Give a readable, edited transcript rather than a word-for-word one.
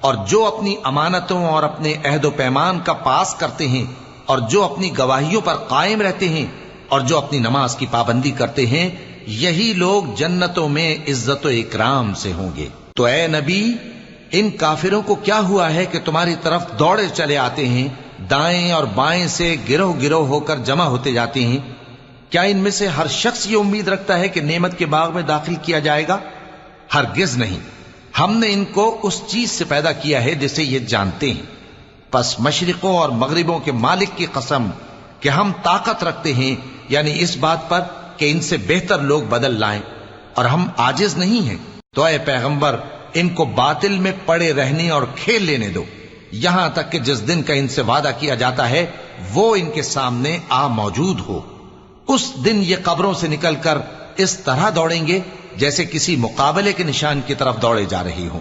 और जो अपनी अमानतों और अपने अहद पैमान का पास करते हैं और जो अपनी गवाहियों पर कायम रहते हैं और जो अपनी नमाज की पाबंदी करते हैं, यही लोग जन्नतों में इज्जत व इकराम से होंगे। तो ए नबी, इन काफिरों को क्या हुआ है कि तुम्हारी तरफ दौड़े चले आते हैं, दाएं और बाएं से गिरोह गिरोह होकर जमा होते जाते हैं? क्या इनमें से हर शख्स ये उम्मीद रखता है कि नेमत के बाग में दाखिल किया जाएगा? हरगिज नहीं। हमने इनको उस चीज से पैदा किया है जिसे ये जानते हैं। बस मशरिकों और मगरिबों के मालिक की कसम कि हम ताकत रखते हैं, यानी इस बात पर कि इनसे बेहतर लोग बदल लाएं, और हम आजिज नहीं हैं। तो ऐ पैगंबर, इनको बातिल में पड़े रहने और खेल लेने दो, यहां तक कि जिस दिन का इनसे वादा किया जाता है वो इनके सामने आ मौजूद हो। उस दिन ये कब्रों से निकलकर इस तरह दौड़ेंगे जैसे किसी मुकाबले के निशान की तरफ दौड़े जा रही हों।